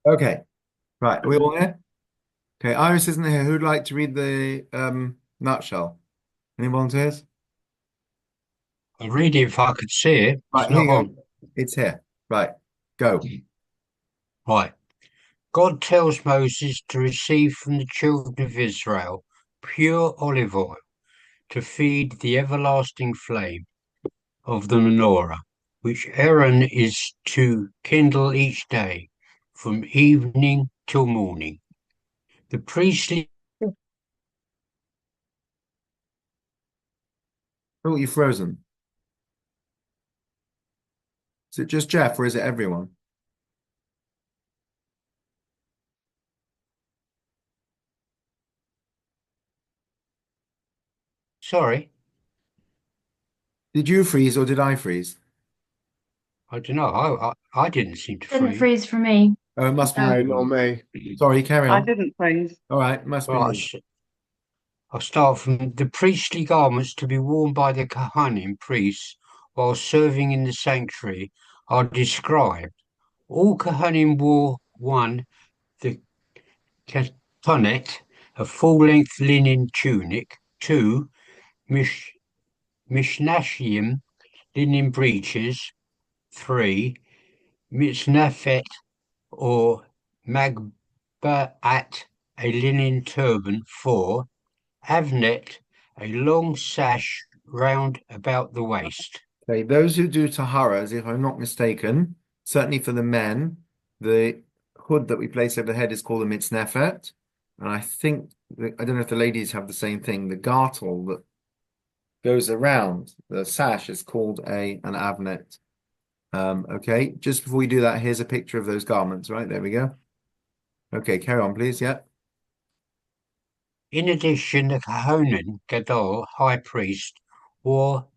Okay, right. Are we all here? Okay, Iris isn't here. Who'd like to read the nutshell? Any volunteers? I'd read it if I could see it. Right, It's here not you on. go. It's here. Right, go. Right. God tells Moses to receive from the children of Israel pure olive oil to feed the everlasting flame of the menorah, which Aaron is to kindle each day from evening till morning. The priestly Oh, you're frozen. Is it just Jeff or is it everyone? sorry, Did you freeze or did I freeze? I don't know. I didn't seem to Didn't freeze. freeze for me. Oh, it must be No. you. No, not me. Sorry, carry I on. didn't freeze. All right, must be me. Right, I'll start from the priestly garments to be worn by the Kohanim priests while serving in the sanctuary are described. All Kohanim wore one, the ketonet, a full-length linen tunic, two, mish, mishnashim, linen breeches, three, mitznafet or magbaat, a linen turban, four, avnet, a long sash round about the waist. Okay, those who do taharas, if I'm not mistaken, certainly for the men, the hood that we place over the head is called a mitznefet. And I think, I don't know if the ladies have the same thing, the gartel that goes around the sash is called an avnet. Okay, just before we do that, here's a picture of those garments, right? There we go. Okay, carry on, please. Yeah. In addition, the Kohanim Gadol, high priest, wore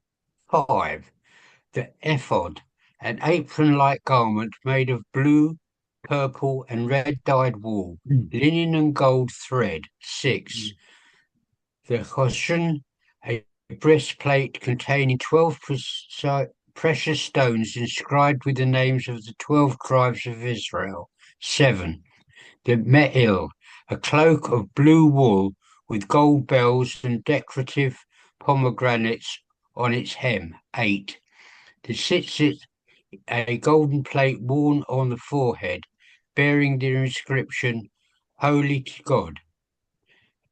five, the ephod, an apron-like garment made of blue, purple, and red dyed wool, Mm. linen and gold thread, six, the choshen, a breastplate containing 12 precious stones inscribed with the names of the 12 tribes of Israel, seven, the me'il, a cloak of blue wool with gold bells and decorative pomegranates on its hem, eight, the tzitzit, a golden plate worn on the forehead, bearing the inscription, Holy to God.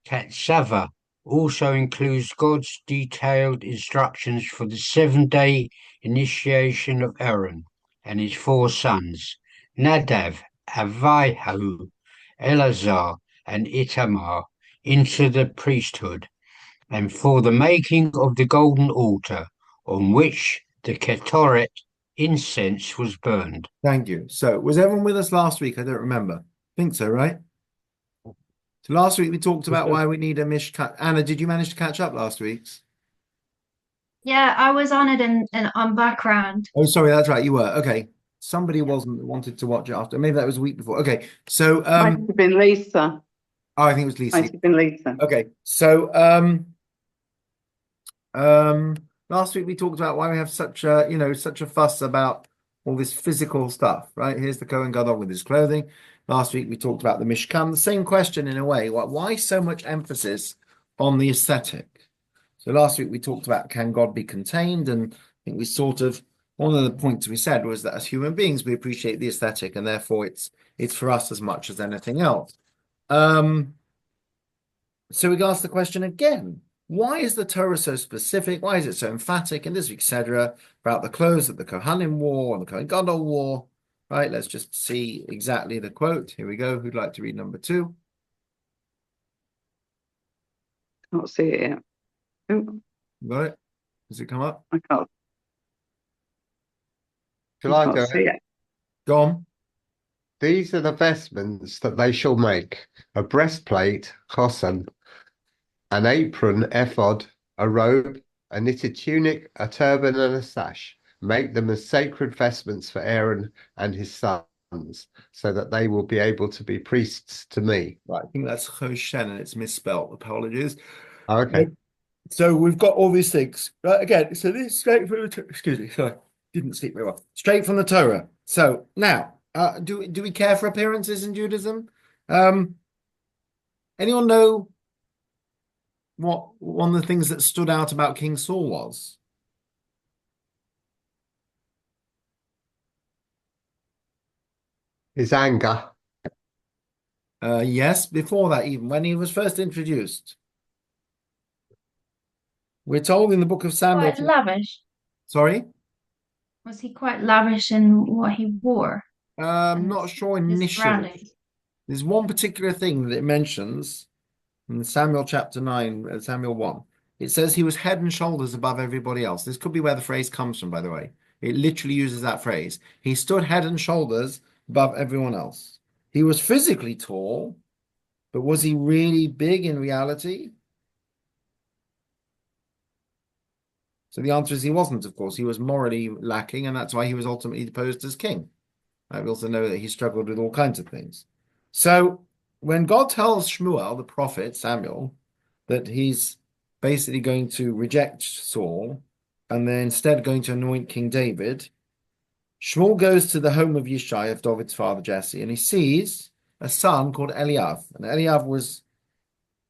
Tetzaveh also includes God's detailed instructions for the 7-day initiation of Aaron and his four sons, Nadav, Avihu, Eleazar, and Itamar, into the priesthood, and for the making of the golden altar on which the Ketoret incense was burned. Thank you. So, was everyone with us last week? I don't remember. Think so, right? So last week we talked about why we need a mishkat. Anna, did you manage to catch up last week's? Yeah, I was on it in on background. Oh, sorry, that's right. You were. Okay. Somebody wasn't wanted to watch it after. Maybe that was a week before. Okay. So Might have been Lisa. oh, I think it was Lisa. Might have been Lisa. Okay. So last week we talked about why we have such a, such a fuss about all this physical stuff, right? Here's the Kohen Gadol with his clothing. Last week we talked about the Mishkan. The same question in a way. Why so much emphasis on the aesthetic? So last week we talked about can God be contained, and I think we sort of one of the points we said was that as human beings we appreciate the aesthetic, and therefore it's for us as much as anything else. Um, so we ask the question again. Why is the Torah so specific? Why is it so emphatic in this, etc., about the clothes that the Kohanim wore and the Kohen Gadol wore? Right, let's just see exactly the quote. Here we go. Who'd like to read number two? Can't see it yet. Oh, Got it? Does it come up? I can't. Shall I I can't do see it? it. Go on. These are the vestments that they shall make: a breastplate, chosan, an apron, ephod, a robe, a knitted tunic, a turban, and a sash. Make them as sacred vestments for Aaron and his sons, so that they will be able to be priests to me. Right, I think that's Hoshen and it's misspelled. Apologies. Okay. So we've got all these things. Right, again, so this is straight from the excuse me, sorry, didn't sleep very well. Straight from the Torah. So now, Do we care for appearances in Judaism? Um, anyone know what one of the things that stood out about King Saul was? His anger. Yes, before that, even when he was first introduced. We're told in the book of Samuel. Quite lavish. Sorry? Was he quite lavish in what he wore I'm and not sure his initially. surroundings? There's one particular thing that it mentions in Samuel chapter 9, Samuel 1. It says he was head and shoulders above everybody else. This could be where the phrase comes from, by the way. It literally uses that phrase. He stood head and shoulders above everyone else. He was physically tall, but was he really big in reality? So the answer is he wasn't, of course. He was morally lacking, and that's why he was ultimately deposed as king. We also know that he struggled with all kinds of things. So when God tells Shmuel, the prophet, Samuel, that he's basically going to reject Saul and then instead going to anoint King David, Shmuel goes to the home of Yishai, of David's father Jesse, and he sees a son called Eliav. And Eliav was,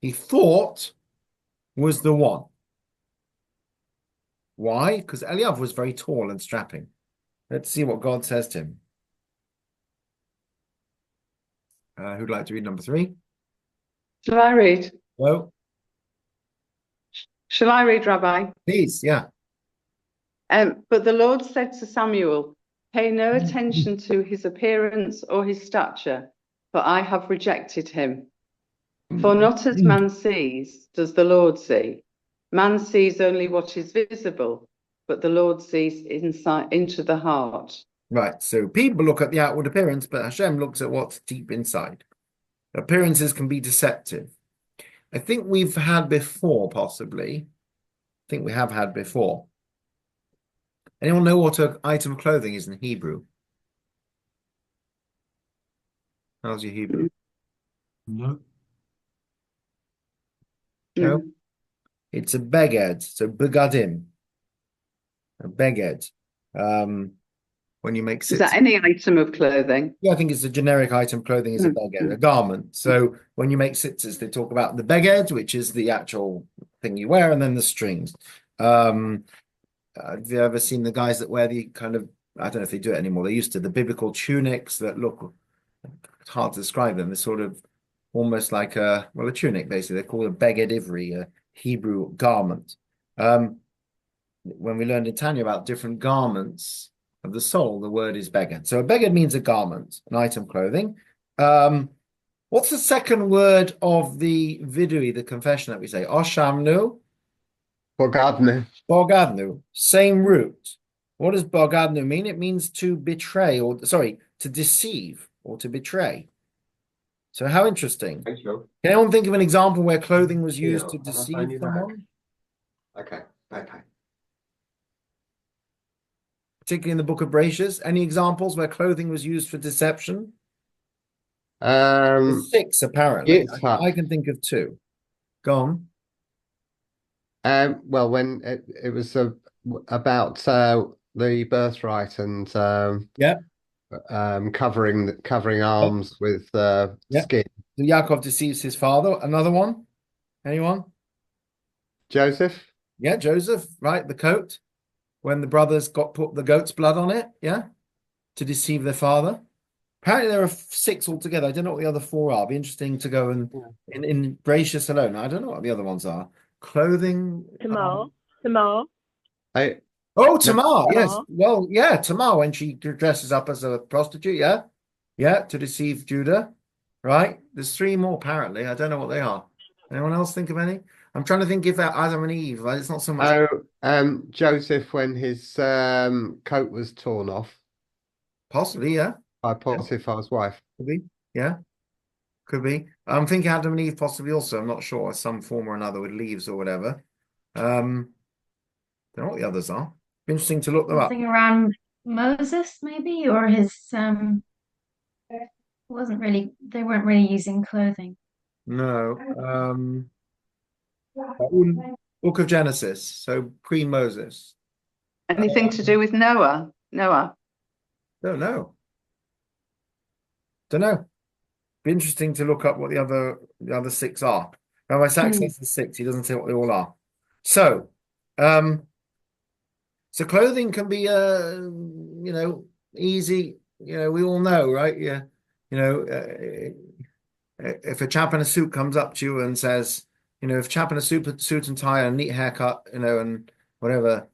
he thought, was the one. Why? Because Eliav was very tall and strapping. Let's see what God says to him. Who'd like to read number 3? Shall I read? No, Shall I read, Rabbi? please, yeah. But the Lord said to Samuel, pay no attention to his appearance or his stature, for I have rejected him. For not as man sees does the Lord see. Man sees only what is visible, but the Lord sees inside into the heart. Right, so people look at the outward appearance, but Hashem looks at what's deep inside. Appearances can be deceptive. I think we've had before, possibly. I think we have had before. Anyone know what an item of clothing is in Hebrew? How's your Hebrew? No. No? It's a beged, so begadim. A beged. When you make Is that sits. any item of clothing? Yeah, I think it's a generic item of clothing is a beged, a garment. So when you make sitters, they talk about the beged, which is the actual thing you wear, and then the strings. Have you ever seen the guys that wear the kind of, I don't know if they do it anymore, they used to, the biblical tunics that look, it's hard to describe them. They're sort of almost like a tunic, basically. They're called a beged ivri, a Hebrew garment. When we learned in Tanya about different garments of the soul, the word is beged. So a beged means a garment, an item of clothing. What's the second word of the vidui, the confession that we say? Oshamnu? Bogadne. Bogadnu, same root. What does bogadnu mean? It means to betray, or sorry, to deceive or to betray. So how interesting. Thanks, Phil. Can anyone think of an example where clothing was used to Yeah, I'll deceive phone you back. someone? Okay. Particularly in the book of Bereshit, any examples where clothing was used for deception? There's 6, apparently. Yitzhak. I can think of 2. Go on. Well, when it was about the birthright and Yeah. covering arms with Yeah. skin. So Yaakov deceives his father. Another one? Anyone? Joseph. Yeah, Joseph, right? The coat. When the brothers put the goat's blood on it, yeah, to deceive their father. Apparently there are 6 altogether. I don't know what the other 4 are. It'd be interesting to go and in Bereshit alone. I don't know what the other ones are. Clothing. Tamar. Oh, Tamar. Yes. Tamar. Well, yeah, Tamar when she dresses up as a prostitute. Yeah, yeah, to deceive Judah. Right. There's 3 more apparently. I don't know what they are. Anyone else think of any? I'm trying to think if that Adam and Eve. Right? It's not so much. Joseph when his coat was torn off Possibly, yeah. by Potiphar's wife. Could be. Yeah. Could be. I'm thinking Adam and Eve possibly also. I'm not sure. Some form or another with leaves or whatever. Don't know what the others are. Interesting to look them up. Something around Moses, maybe, or his wasn't really, they weren't really using clothing. No. Book of Genesis. So pre-Moses. Anything to do with Noah? Noah. Don't know. Don't know. Be interesting to look up what the other six are. Rabbi Sachs says the six. He doesn't say what they all are. So, so clothing can be, easy. We all know, right? Yeah. If a chap in a suit comes up to you and says, if a chap in a suit and tie and a neat haircut, and whatever,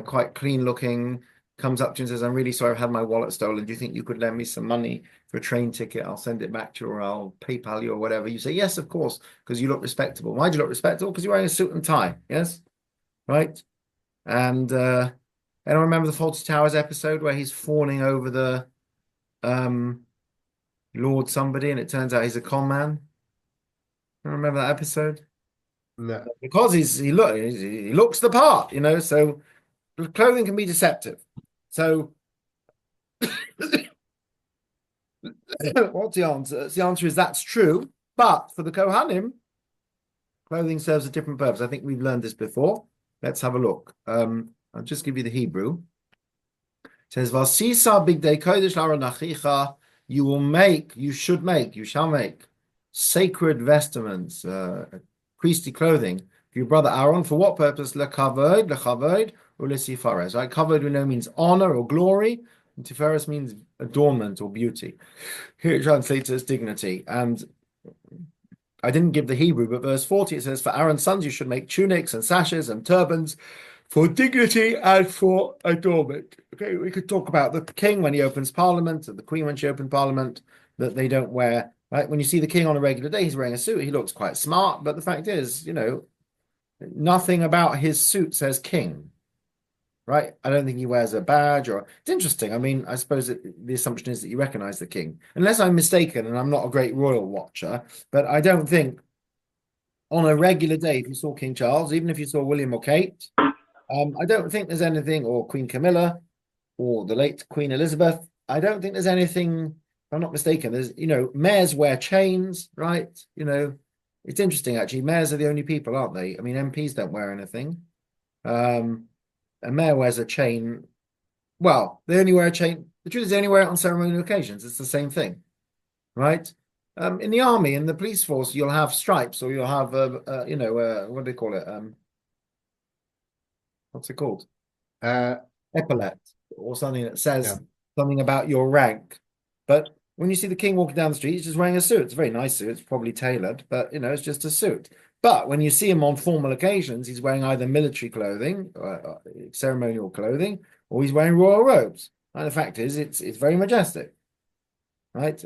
quite clean looking, comes up to you and says, "I'm really sorry, I've had my wallet stolen. Do you think you could lend me some money for a train ticket? I'll send it back to you, or I'll PayPal you, or whatever." You say, "Yes, of course," because you look respectable. Why do you look respectable? Because you're wearing a suit and tie. Yes, right. And I don't remember the Fawlty Towers episode where he's fawning over the Lord somebody, and it turns out he's a con man. I remember that episode. No. Because he looks the part, so clothing can be deceptive. So what's the answer? The answer is that's true, but for the Kohanim, clothing serves a different purpose. I think we've learned this before. Let's have a look. I'll just give you the Hebrew. It says, "Vasisa bigdei kodesh la'aron you shall make sacred vestments, priestly clothing for your brother Aaron. For what purpose? Lekavod, or lesifares. Right? Kavod we know means honor or glory, and tiferes means adornment or beauty. Here it translates as dignity. And I didn't give the Hebrew, but verse 40 it says, "For Aaron's sons you should make tunics and sashes and turbans for dignity and for adornment." Okay, we could talk about the king when he opens parliament, and the queen when she opened parliament, that they don't wear. Right? When you see the king on a regular day, he's wearing a suit. He looks quite smart, but the fact is, nothing about his suit says king. Right? I don't think he wears a badge, or it's interesting. I mean, I suppose the assumption is that you recognize the king, unless I'm mistaken, and I'm not a great royal watcher, but I don't think on a regular day, if you saw King Charles, even if you saw William or Kate, I don't think there's anything, or Queen Camilla, or the late Queen Elizabeth. I don't think there's anything, if I'm not mistaken. There's, mayors wear chains, right? It's interesting, actually. Mayors are the only people, aren't they? I mean, MPs don't wear anything. A mayor wears a chain. Well, they only wear a chain. The truth is, they only wear it on ceremonial occasions. It's the same thing, right? In the army, in the police force, you'll have stripes, or you'll have, what do they call it? What's it called? Epaulette, or something that says something about your rank. But when you see the king walking down the street, he's just wearing a suit. It's a very nice suit. It's probably tailored, but it's just a suit. But when you see him on formal occasions, he's wearing either military clothing, ceremonial clothing, or he's wearing royal robes. And the fact is, it's very majestic, right?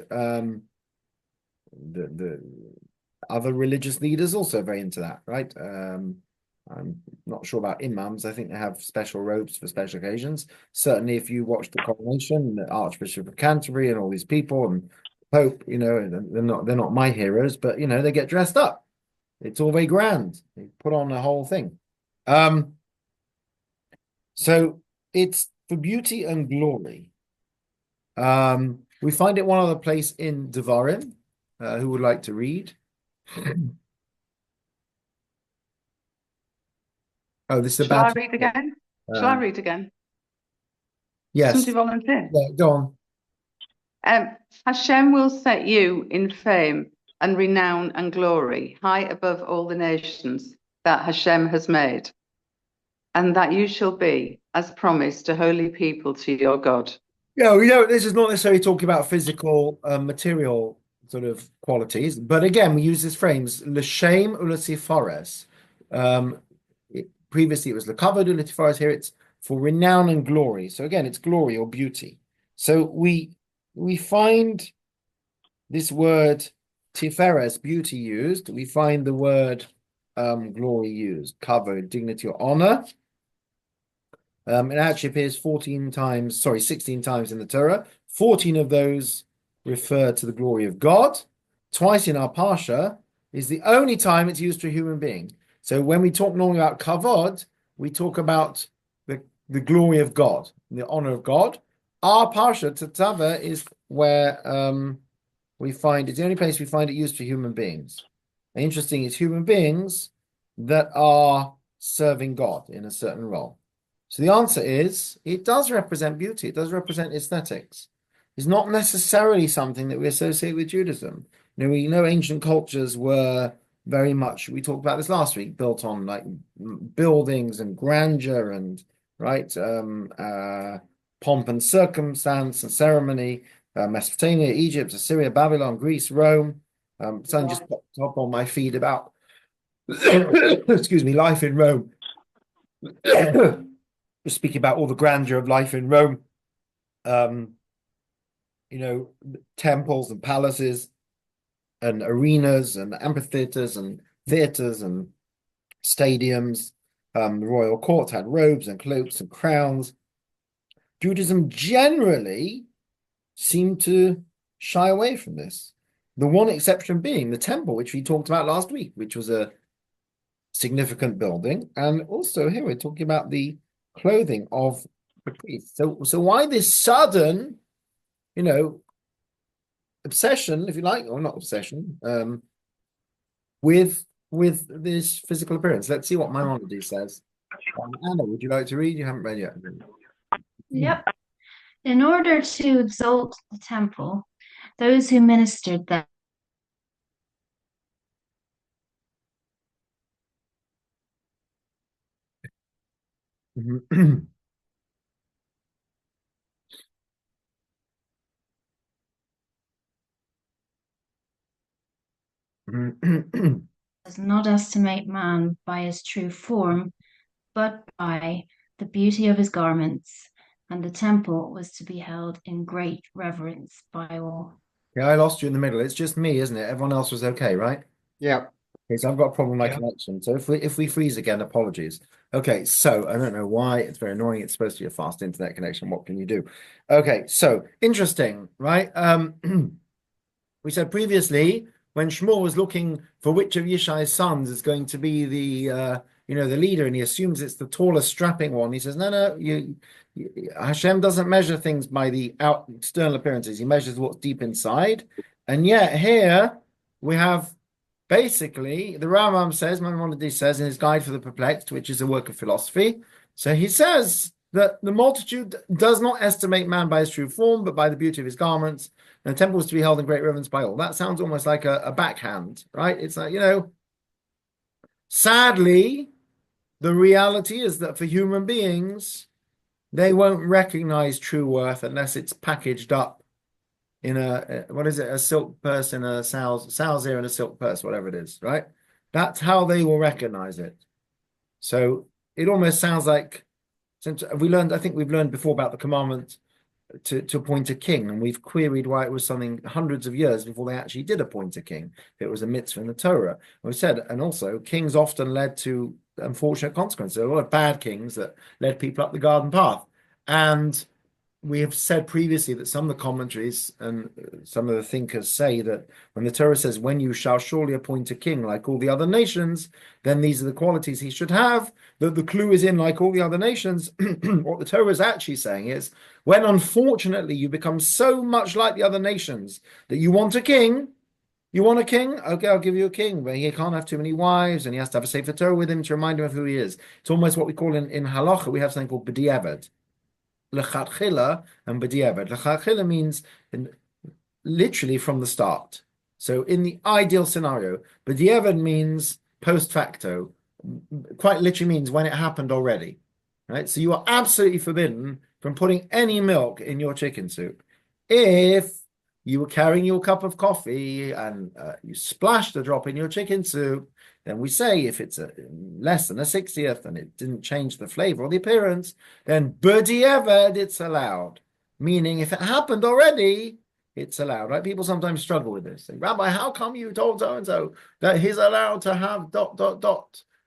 The other religious leaders also very into that, right? I'm not sure about imams. I think they have special robes for special occasions. Certainly, if you watch the coronation, the Archbishop of Canterbury and all these people and Pope, they're not my heroes, but they get dressed up. It's all very grand. They put on a whole thing. So it's for beauty and glory. We find it one other place in Devarim. Who would like to read? Oh, this is Shall I about. read again? Shall I read again? Yes. Somebody volunteer. Yeah, go on. Hashem will set you in fame and renown and glory high above all the nations that Hashem has made, and that you shall be, as promised, a holy people to your God. Yeah, this is not necessarily talking about physical, material sort of qualities, but again, we use this phrase, l'shem u'lesifares. Previously, it was l'kavod u'lesifares. Here, it's for renown and glory. So again, it's glory or beauty. So we find this word tiferes, beauty, used. We find the word glory used, kavod, dignity or honor. It actually appears 16 times in the Torah. 14 of those refer to the glory of God. Twice in our Parsha is the only time it's used to a human being. So when we talk normally about kavod, we talk about the glory of God, the honor of God. Our Parsha, Tetzaveh, is where we find, it's the only place we find it used for human beings. And interesting, it's human beings that are serving God in a certain role. So the answer is, it does represent beauty. It does represent aesthetics. is not necessarily something that we associate with Judaism. We know ancient cultures were very much, we talked about this last week, built on like buildings and grandeur and right pomp and circumstance and ceremony. Mesopotamia, Egypt, Assyria, Babylon, Greece, Rome. Something just popped up on my feed about excuse me, life in Rome. Just speaking about all the grandeur of life in Rome. Temples and palaces and arenas and amphitheaters and theaters and stadiums. The royal court had robes and cloaks and crowns. Judaism generally seemed to shy away from this. The one exception being the temple, which we talked about last week, which was a significant building. And also here we're talking about the clothing of the priests. So why this sudden, obsession, if you like, or not obsession, with this physical appearance? Let's see what Maimonides says. Anna, would you like to read? You haven't read yet. Yep. In order to exalt the temple, those who ministered there does not estimate man by his true form, but by the beauty of his garments, and the temple was to be held in great reverence by all. Yeah, I lost you in the middle. It's just me, isn't it? Everyone else was okay, right? Yeah. Okay, so I've got a problem with my Yeah. connection. So if we freeze again, apologies. Okay, so I don't know why. It's very annoying. It's supposed to be a fast internet connection. What can you do? Okay, so interesting, right? We said previously when Shmuel was looking for which of Yishai's sons is going to be the the leader, and he assumes it's the tallest, strapping one. He says, no, Hashem doesn't measure things by the external appearances. He measures what's deep inside. And yet here we have basically the Rambam says, Maimonides says in his Guide for the Perplexed, which is a work of philosophy. So he says that the multitude does not estimate man by his true form, but by the beauty of his garments. And the temple is to be held in great reverence by all. That sounds almost like a backhand, right? It's like, sadly, the reality is that for human beings, they won't recognize true worth unless it's packaged up in a silk purse, in a sow's ear in a silk purse, whatever it is, right? That's how they will recognize it. So it almost sounds like, since I think we've learned before about the commandment to appoint a king, and we've queried why it was something hundreds of years before they actually did appoint a king. It was a mitzvah in the Torah. And we said, and also kings often led to unfortunate consequences. There were a lot of bad kings that led people up the garden path. And we have said previously that some of the commentaries and some of the thinkers say that when the Torah says, when you shall surely appoint a king like all the other nations, then these are the qualities he should have, that the clue is in like all the other nations. What the Torah is actually saying is, when unfortunately you become so much like the other nations that you want a king, okay, I'll give you a king, but he can't have too many wives, and he has to have a Sefer Torah with him to remind him of who he is. It's almost what we call in halacha, we have something called b'diavad. Lechatchila and b'diavad. Lechatchila means literally from the start. So in the ideal scenario, b'diavad means post facto. Quite literally means when it happened already. Right? So you are absolutely forbidden from putting any milk in your chicken soup. If you were carrying your cup of coffee and you splashed a drop in your chicken soup, then we say if it's less than a 60th and it didn't change the flavor or the appearance, then b'diavad it's allowed. Meaning if it happened already, it's allowed, right? People sometimes struggle with this. Say, Rabbi, how come you told so-and-so that he's allowed to have ...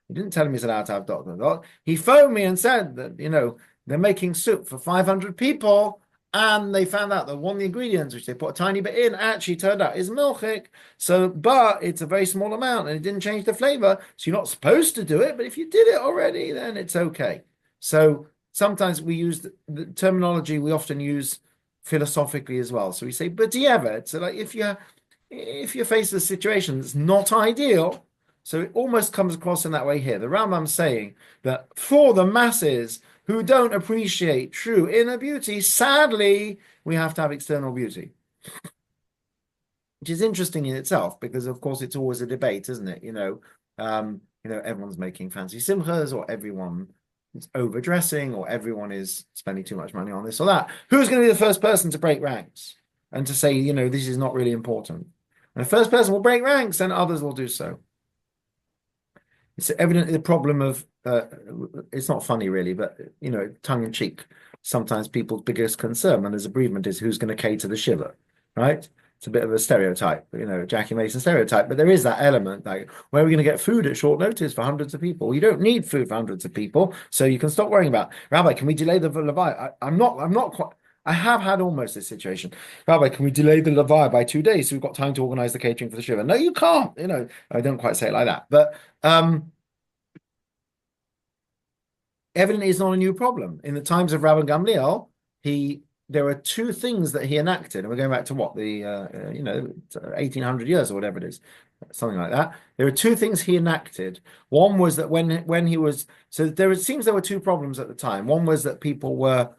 He didn't tell him he's allowed to have ... He phoned me and said that, they're making soup for 500 people, and they found out that one of the ingredients, which they put a tiny bit in, actually turned out is milchik. So, but it's a very small amount, and it didn't change the flavor. So you're not supposed to do it, but if you did it already, then it's okay. So sometimes we use the terminology we often use philosophically as well. So we say, but so like if you're faced with a situation that's not ideal, so it almost comes across in that way here. The Rambam's saying that for the masses, who don't appreciate true inner beauty, sadly, we have to have external beauty. Which is interesting in itself, because of course it's always a debate, isn't it? Everyone's making fancy simchas, or everyone is overdressing, or everyone is spending too much money on this or that. Who's going to be the first person to break ranks and to say, this is not really important? And the first person will break ranks, and others will do so. It's evidently the problem of, it's not funny really, but, tongue in cheek. Sometimes people's biggest concern when there's a bereavement is who's going to cater the shiva, right? It's a bit of a stereotype, Jackie Mason stereotype, but there is that element, like, where are we going to get food at short notice for hundreds of people? You don't need food for hundreds of people, so you can stop worrying about, Rabbi, can we delay the Levi? I'm not quite, I have had almost this situation. Rabbi, can we delay the Levi by 2 days so we've got time to organize the catering for the Shiva? No, you can't, I don't quite say it like that, but evidently it's not a new problem. In the times of Rabbi Gamliel, there are two things that he enacted, and we're going back to what, the 1800 years or whatever it is, something like that. There are two things he enacted. One was that when he was, so it seems there were two problems at the time. One was that people were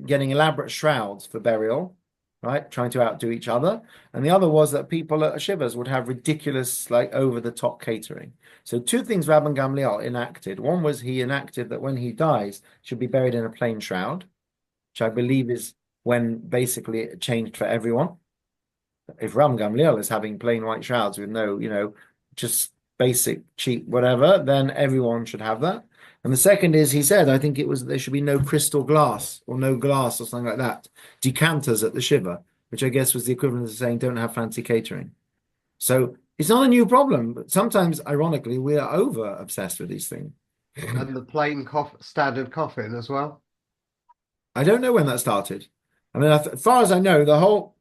getting elaborate shrouds for burial, right, trying to outdo each other, and the other was that people at shivas would have ridiculous, like, over-the-top catering. So two things Rabban Gamliel enacted. One was he enacted that when he dies, should be buried in a plain shroud, which I believe is when basically it changed for everyone. If Ram Gamliel is having plain white shrouds with no, just basic, cheap, whatever, then everyone should have that. And the second is, he said, I think it was, there should be no crystal glass or no glass or something like that. Decanters at the Shiva, which I guess was the equivalent of saying don't have fancy catering. So it's not a new problem, but sometimes, ironically, we are over obsessed with these things. And the plain standard coffin as well. I don't know when that started. I mean, as far as I know, the whole,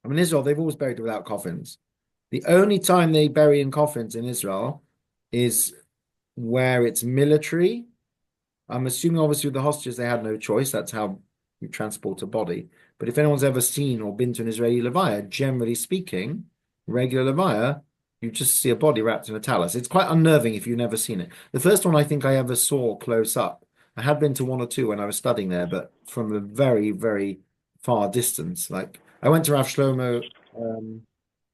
Israel, they've always buried without coffins. The only time they bury in coffins in Israel is where it's military. I'm assuming, obviously, with the hostages, they had no choice. That's how you transport a body. But if anyone's ever seen or been to an Israeli levaya, generally speaking, regular levaya, you just see a body wrapped in a talus. It's quite unnerving if you've never seen it. The first one I think I ever saw close up, I had been to one or two when I was studying there, but from a very, very far distance. Like, I went to Rav Shlomo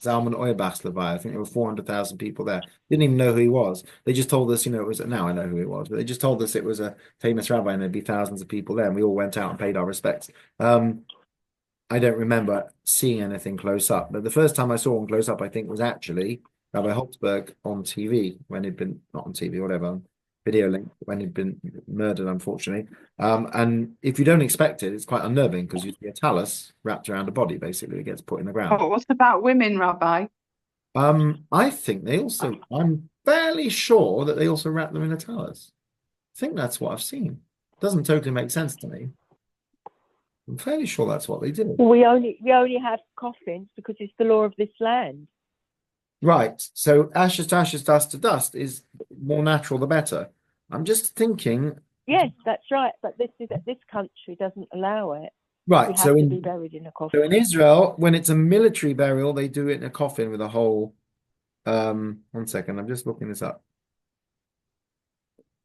Zalman Auerbach's levaya. I think there were 400,000 people there. Didn't even know who he was. They just told us, it was, now I know who he was, but they just told us it was a famous rabbi and there'd be thousands of people there, and we all went out and paid our respects. I don't remember seeing anything close up, but the first time I saw him close up, I think, was actually Rabbi Holtzberg on TV, when he'd been, not on TV, whatever, video link, when he'd been murdered, unfortunately. And if you don't expect it, it's quite unnerving, because you see a talus wrapped around a body, basically, it gets put in the ground. Oh, what about women, Rabbi? I think they also, I'm fairly sure that they also wrap them in a talus. I think that's what I've seen. Doesn't totally make sense to me. I'm fairly sure that's what they did. Well, we only have coffins because it's the law of this land. Right. So ashes to ashes, dust to dust is more natural the better. I'm just thinking. Yes, that's right. But this country doesn't allow it. Right. We have So to be buried in a coffin. So in Israel, when it's a military burial, they do it in a coffin with a whole. 1 second, I'm just looking this up.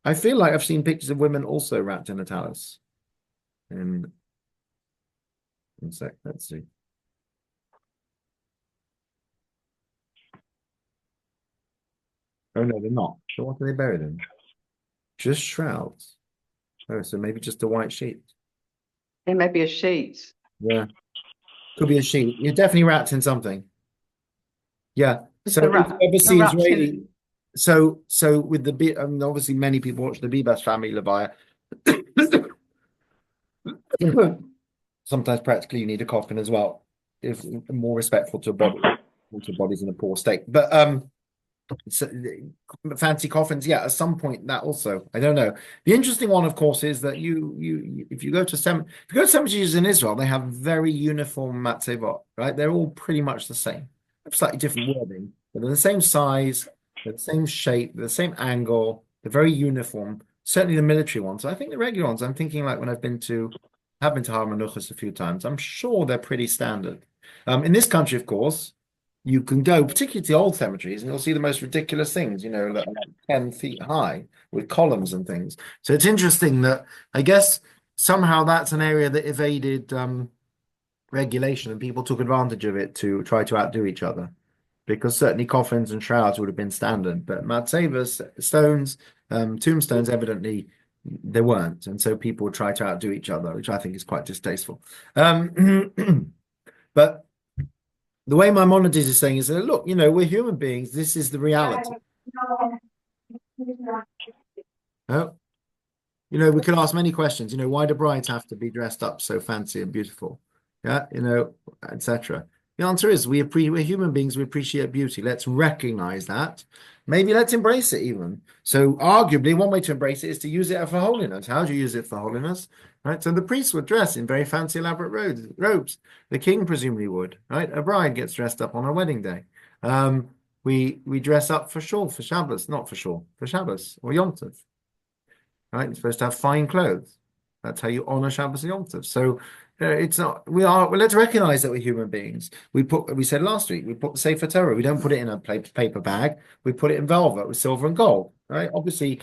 I feel like I've seen pictures of women also wrapped in a talus. And 1 sec, let's see. Oh no, they're not. So what are they buried in? Just shrouds. Oh, so maybe just a white sheet. It may be a sheet. Yeah, could be a sheet. You're definitely wrapped in something. Yeah. So if you ever see Israeli, so with the obviously many people watch the Bibas family levaya. Sometimes practically you need a coffin as well, if more respectful to bodies in a poor state. But so, fancy coffins, yeah, at some point that also, I don't know. The interesting one, of course, is that if you go to cemeteries in Israel, they have very uniform matzevot, right? They're all pretty much the same. They have slightly different wording, but they're the same size, they're the same shape, they're the same angle, they're very uniform. Certainly the military ones. I think the regular ones, I'm thinking, like, when I've been to Har Menuchos a few times, I'm sure they're pretty standard. In this country, of course, you can go, particularly to old cemeteries, and you'll see the most ridiculous things, that are like 10 feet high with columns and things. So it's interesting that I guess somehow that's an area that evaded regulation and people took advantage of it to try to outdo each other. Because certainly coffins and shrouds would have been standard, but Matsevas, stones, tombstones, evidently they weren't. And so people would try to outdo each other, which I think is quite distasteful. But the way Maimonides is saying is that, look, we're human beings. This is the reality. Oh, we could ask many questions. Why do brides have to be dressed up so fancy and beautiful? Yeah, etc. The answer is we're human beings. We appreciate beauty. Let's recognize that. Maybe let's embrace it even. So arguably, one way to embrace it is to use it for holiness. How do you use it for holiness? Right. So the priests would dress in very fancy, elaborate robes. The king presumably would. Right. A bride gets dressed up on her wedding day. We dress up for shul, for Shabbos, not for shul, for Shabbos or Yom Tov. Right. You're supposed to have fine clothes. That's how you honor Shabbos and Yom Tov. So it's not. Well, let's recognize that we're human beings. We said last week we put the Sefer Torah. We don't put it in a paper bag. We put it in velvet with silver and gold. Right. Obviously,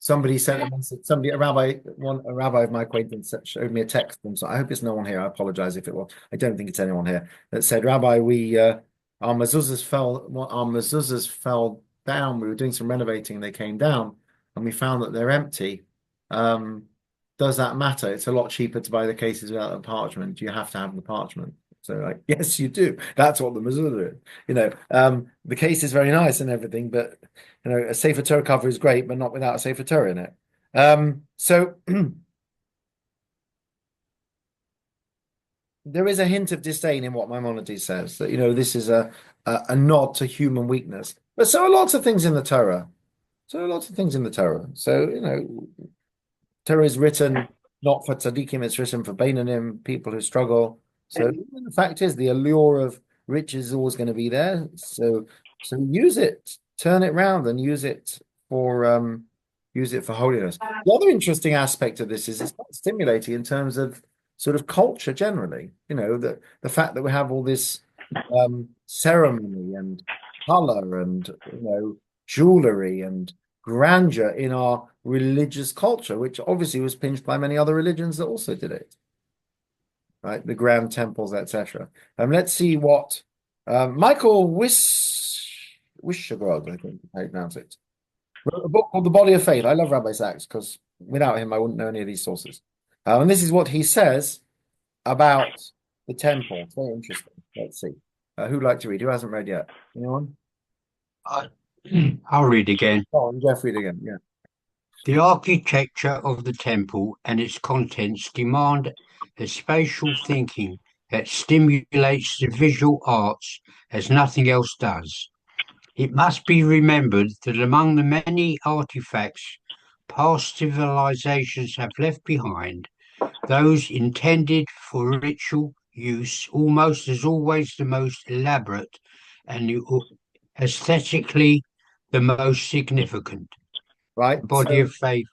somebody sent a message. A rabbi of my acquaintance showed me a text. So I hope it's no one here. I apologize if it was. I don't think it's anyone here that said, Rabbi, our mezuzahs fell down. We were doing some renovating. They came down, and we found that they're empty. Does that matter? It's a lot cheaper to buy the cases without the parchment. You have to have the parchment. So yes, you do. That's what the mezuzah is. The case is very nice and everything, but a Sefer Torah cover is great, but not without a Sefer Torah in it. So there is a hint of disdain in what Maimonides says that this is a nod to human weakness. But so are lots of things in the Torah. So Torah is written not for tzaddikim, it's written for beinanim, people who struggle. So the fact is, the allure of riches is always going to be there. So use it, turn it round, and use it for holiness. The other interesting aspect of this is it's quite stimulating in terms of sort of culture generally. The fact that we have all this ceremony and color and jewelry and grandeur in our religious culture, which obviously was pinched by many other religions that also did it. Right, the grand temples, etc. Let's see what Michael Wishagrod, I think how you pronounce it, wrote a book called The Body of Faith. I love Rabbi Sachs because without him, I wouldn't know any of these sources. And this is what he says about the temple. It's very interesting. Let's see. Who'd like to read? Who hasn't read yet? Anyone? I'll read again. Oh, and Jeff, read again. Yeah. The architecture of the temple and its contents demand a spatial thinking that stimulates the visual arts as nothing else does. It must be remembered that among the many artifacts past civilizations have left behind, those intended for ritual use almost as always the most elaborate and aesthetically the most significant. Right. Body of Faith,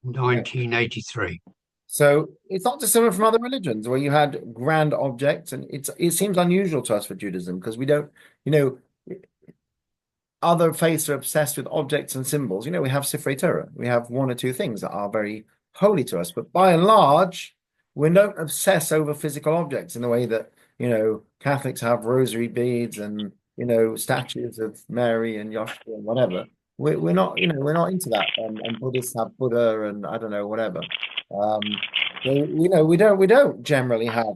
1983. So it's not dissimilar from other religions where you had grand objects, and it seems unusual to us for Judaism because we don't, other faiths are obsessed with objects and symbols. We have Sifrei Torah. We have one or two things that are very holy to us, but by and large, we don't obsess over physical objects in the way that, Catholics have rosary beads and, statues of Mary and Yoshua and whatever. We're not, we're not into that. And Buddhists have Buddha and I don't know, whatever. We don't generally have,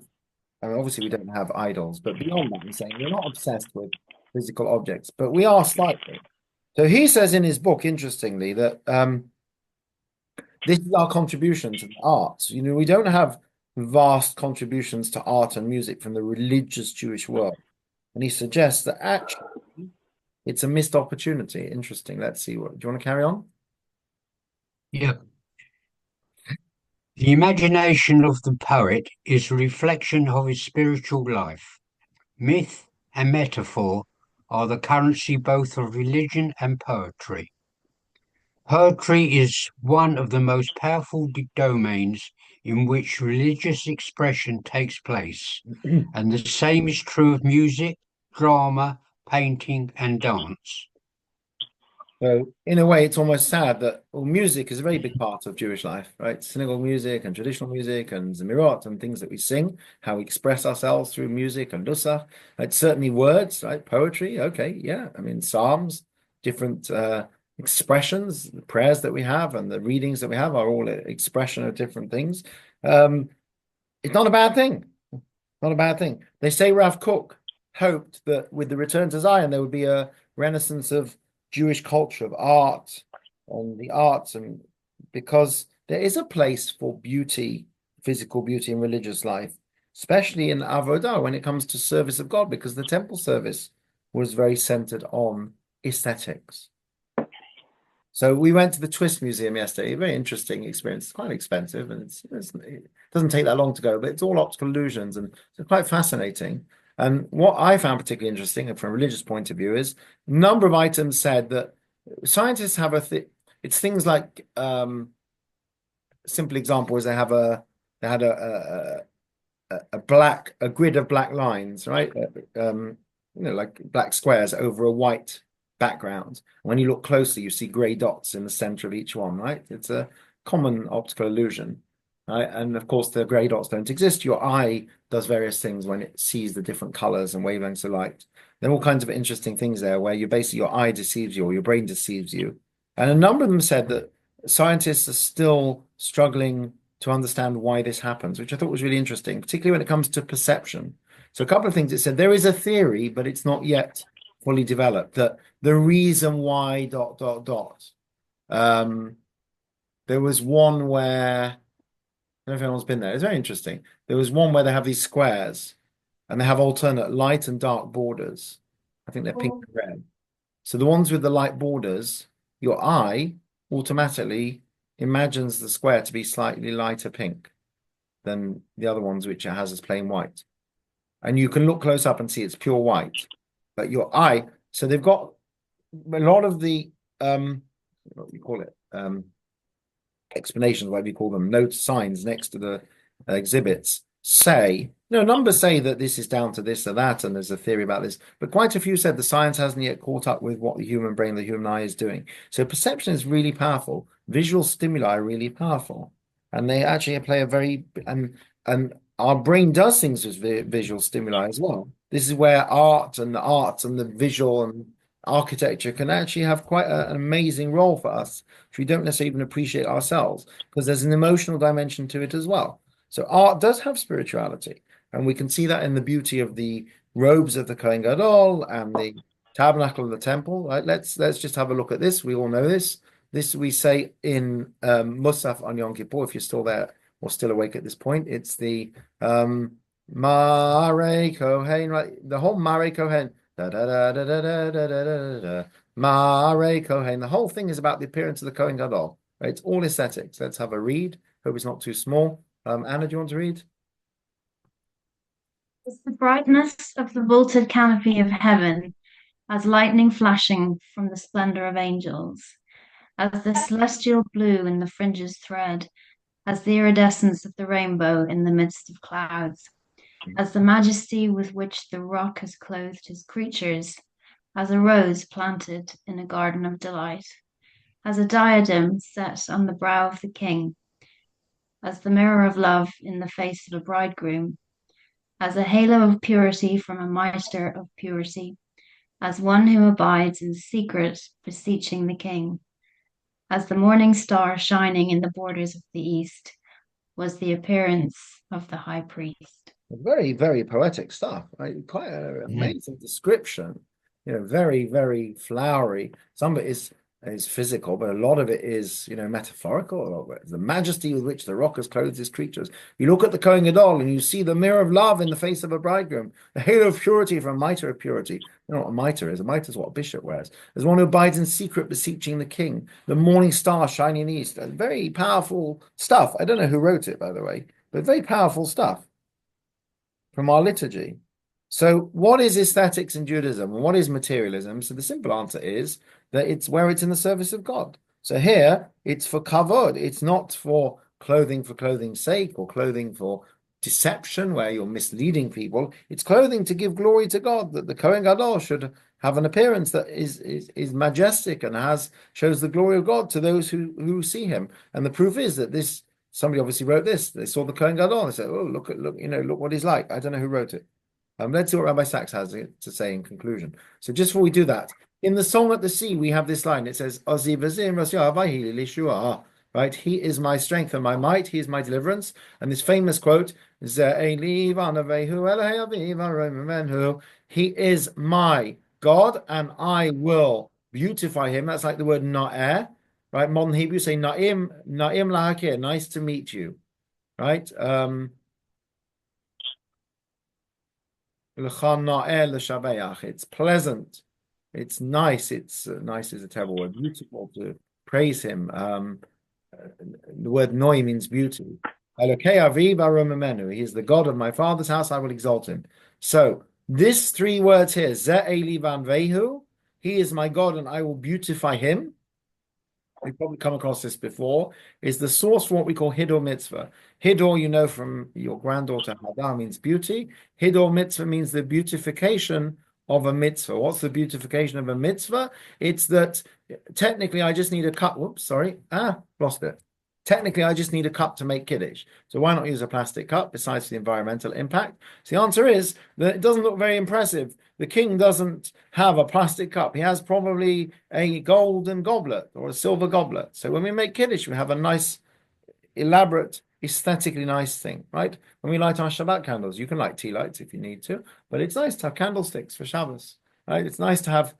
I mean, obviously we don't have idols, but beyond that, I'm saying we're not obsessed with physical objects, but we are slightly. So he says in his book, interestingly, that this is our contribution to the arts. We don't have vast contributions to art and music from the religious Jewish world. And he suggests that actually it's a missed opportunity. Interesting. Let's see. Do you want to carry on? Yeah. The imagination of the poet is a reflection of his spiritual life. Myth and metaphor are the currency both of religion and poetry. Poetry is one of the most powerful domains in which religious expression takes place, and the same is true of music, drama, painting, and dance. So in a way, it's almost sad that music is a very big part of Jewish life, right? Synagogue music and traditional music and Zemirot and things that we sing, how we express ourselves through music and nusach. It's certainly words, right? Poetry, okay, yeah. I mean, psalms, different expressions, the prayers that we have and the readings that we have are all an expression of different things. It's not a bad thing. Not a bad thing. They say Rav Kook hoped that with the return to Zion, there would be a renaissance of Jewish culture, of art, and the arts, and because there is a place for beauty, physical beauty in religious life, especially in Avodah when it comes to service of God, because the temple service was very centered on aesthetics. So we went to the Twist Museum yesterday. A very interesting experience. It's quite expensive, and it doesn't take that long to go, but it's all optical illusions, and it's quite fascinating. And what I found particularly interesting from a religious point of view is a number of items said that scientists have it's things like simple example is they had a grid of black lines, right? Like black squares over a white background. When you look closely, you see gray dots in the center of each one, right? It's a common optical illusion, right? And of course, the gray dots don't exist. Your eye does various things when it sees the different colors and wavelengths of light. There are all kinds of interesting things there where you basically your eye deceives you or your brain deceives you. And a number of them said that scientists are still struggling to understand why this happens, which I thought was really interesting, particularly when it comes to perception. So a couple of things it said, there is a theory, but it's not yet fully developed, that the reason why ... There was one where, I don't know if anyone's been there, it's very interesting. There was one where they have these squares and they have alternate light and dark borders. I think they're pink and red. So the ones with the light borders, your eye automatically imagines the square to be slightly lighter pink than the other ones, which it has as plain white. And you can look close up and see it's pure white. But your eye, so they've got a lot of the what do you call it? Explanations, whatever you call them, notes, signs next to the exhibits say, numbers say that this is down to this or that, and there's a theory about this, but quite a few said the science hasn't yet caught up with what the human brain, the human eye is doing. So perception is really powerful. Visual stimuli are really powerful, and they actually play a very and our brain does things with visual stimuli as well. This is where art and the arts and the visual and architecture can actually have quite an amazing role for us, which we don't necessarily even appreciate ourselves, because there's an emotional dimension to it as well. So art does have spirituality, and we can see that in the beauty of the robes of the Kohen Gadol and the tabernacle of the temple. Right? Let's just have a look at this. We all know this. This we say in Musaf on Yom Kippur, if you're still there or still awake at this point. It's the Mare Kohen, right? The whole Mare Kohen. Da, da, da, da, da, da, da, da, da, da. Mare Kohen. The whole thing is about the appearance of the Kohen Gadol. Right? It's all aesthetics. Let's have a read. Hope it's not too small. Anna, do you want to read? It's the brightness of the vaulted canopy of heaven, as lightning flashing from the splendor of angels, as the celestial blue in the fringes thread, as the iridescence of the rainbow in the midst of clouds, as the majesty with which the rock has clothed his creatures, as a rose planted in a garden of delight, as a diadem set on the brow of the king, as the mirror of love in the face of a bridegroom, as a halo of purity from a mitre of purity, as one who abides in secret beseeching the king, as the morning star shining in the borders of the east, was the appearance of the high priest. Very, very poetic stuff, right? Quite an amazing description. Very, very flowery. Some of it is physical, but a lot of it is, metaphorical. The majesty with which the rock has clothed his creatures. You look at the Kohen Gadol and you see the mirror of love in the face of a bridegroom, the halo of purity from a mitre of purity. You know what a mitre is? A mitre is what a bishop wears. There's one who abides in secret, beseeching the king. The morning star shining in the east. Very powerful stuff. I don't know who wrote it, by the way, but very powerful stuff from our liturgy. So what is aesthetics in Judaism and what is materialism? So the simple answer is that it's where it's in the service of God. So here it's for kavod. It's not for clothing's sake or clothing for deception where you're misleading people. It's clothing to give glory to God, that the Kohen Gadol should have an appearance that is majestic and shows the glory of God to those who see him. And the proof is that this somebody obviously wrote this. They saw the Kohen Gadol and they said, "Oh, look, look what he's like." I don't know who wrote it. Let's see what Rabbi Sachs has to say in conclusion. So just before we do that, in the Song at the Sea, we have this line. It says, right? He is my strength and my might. He is my deliverance. And this famous quote, he is my God and I will beautify him. That's like the word na'eh, right? Modern Hebrew say na'im lahakir, nice to meet you, right? It's pleasant. It's nice. It's nice is a terrible word. Beautiful to praise him. The word noi means beauty. He is the God of my father's house. I will exalt him. So this three words here, Ze Eli Van Vehu, he is my God and I will beautify him. We've probably come across this before, is the source for what we call Hidor Mitzvah. Hidor, you know from your granddaughter Hadar, means beauty. Hidor Mitzvah means the beautification of a mitzvah. What's the beautification of a mitzvah? It's that technically I just need a cup. Whoops, sorry. Lost it. Technically, I just need a cup to make Kiddush. So why not use a plastic cup besides the environmental impact? So the answer is that it doesn't look very impressive. The king doesn't have a plastic cup. He has probably a golden goblet or a silver goblet. So when we make Kiddush, we have a nice, elaborate, aesthetically nice thing, right? When we light our Shabbat candles, you can light tea lights if you need to, but it's nice to have candlesticks for Shabbos, right? It's nice to have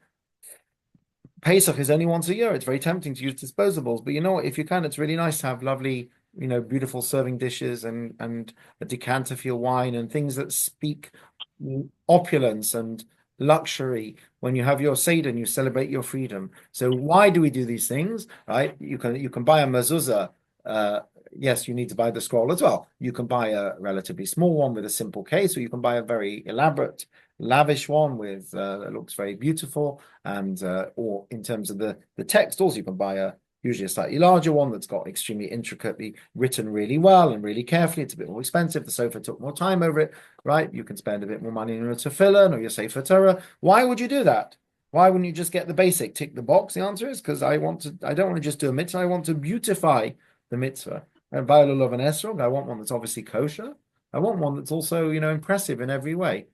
Pesach is only once a year. It's very tempting to use disposables, but you know what? If you can, it's really nice to have lovely, beautiful serving dishes and a decanter for your wine and things that speak opulence and luxury. When you have your Seder and you celebrate your freedom. So why do we do these things? Right? You can buy a mezuzah. Yes, you need to buy the scroll as well. You can buy a relatively small one with a simple case, or you can buy a very elaborate, lavish one with that looks very beautiful. And or in terms of the text, also you can buy usually a slightly larger one that's got extremely intricately written really well and really carefully. It's a bit more expensive. The sofa took more time over it, right? You can spend a bit more money on your tefillin or your Sefer Torah. Why would you do that? Why wouldn't you just get the basic, tick the box? The answer is because I don't want to just do a mitzvah. I want to beautify the mitzvah. And Viola of an esrog, I want one that's obviously kosher. I want one that's also, impressive in every way.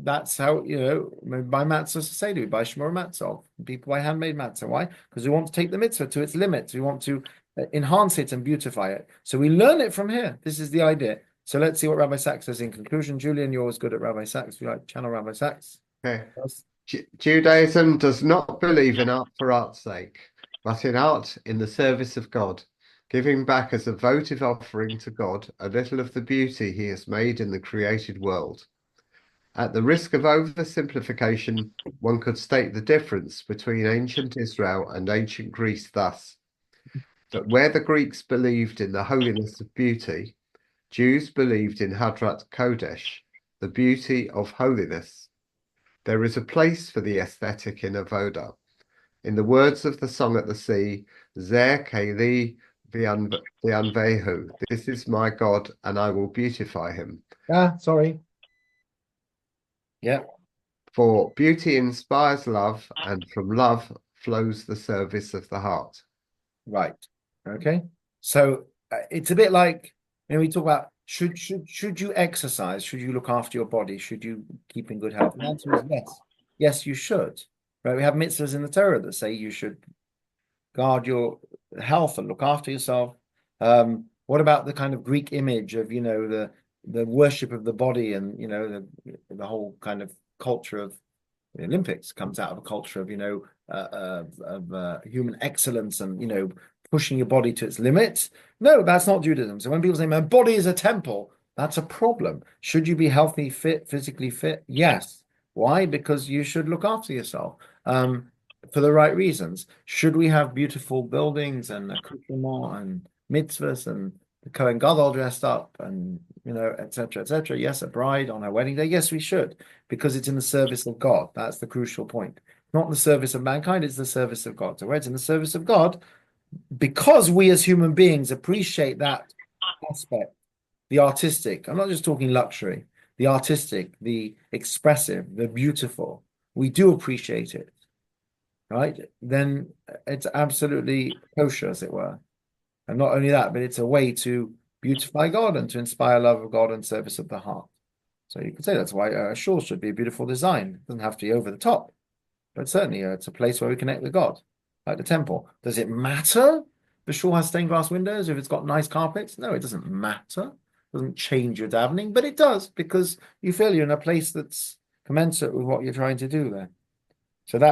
That's how, by matzah seder, by shmor matzah. People buy handmade matzah. Why? Because we want to take the mitzvah to its limits. We want to enhance it and beautify it. So we learn it from here. This is the idea. So let's see what Rabbi Sachs says in conclusion. Julian, you're always good at Rabbi Sachs. We like channel Rabbi Sachs. Okay. Judaism does not believe in art for art's sake, but in art in the service of God, giving back as a votive offering to God a little of the beauty he has made in the created world. At the risk of oversimplification, one could state the difference between ancient Israel and ancient Greece thus: that where the Greeks believed in the holiness of beauty, Jews believed in Hadrat Kodesh, the beauty of holiness. There is a place for the aesthetic in avoda. In the words of the Song at the Sea, Zer Keli V'anvehu, this is my God, and I will beautify him. Sorry. Yeah. For beauty inspires love, and from love flows the service of the heart. Right. Okay. So it's a bit like we talk about should you exercise? Should you look after your body? Should you keep in good health? The answer is yes. Yes, you should. Right. We have mitzvahs in the Torah that say you should guard your health and look after yourself. What about the kind of Greek image of the worship of the body and the whole kind of culture of the Olympics comes out of a culture of human excellence and pushing your body to its limits. No, that's not Judaism. So when people say my body is a temple, that's a problem. Should you be healthy, fit, physically fit? Yes. Why? Because you should look after yourself for the right reasons. Should we have beautiful buildings and accoutrement and mitzvahs and the Kohen Gadol dressed up and et cetera, et cetera? Yes, a bride on her wedding day. Yes, we should, because it's in the service of God. That's the crucial point. Not in the service of mankind, it's the service of God. So where it's in the service of God, because we as human beings appreciate that aspect, the artistic, I'm not just talking luxury, the artistic, the expressive, the beautiful, we do appreciate it, right? Then it's absolutely kosher, as it were. And not only that, but it's a way to beautify God and to inspire love of God and service of the heart. So you could say that's why a shul should be a beautiful design. It doesn't have to be over the top, but certainly it's a place where we connect with God, like the temple. Does it matter the shul has stained glass windows if it's got nice carpets? No, it doesn't matter. It doesn't change your davening, but it does because you feel you're in a place that's commensurate with what you're trying to do there. So that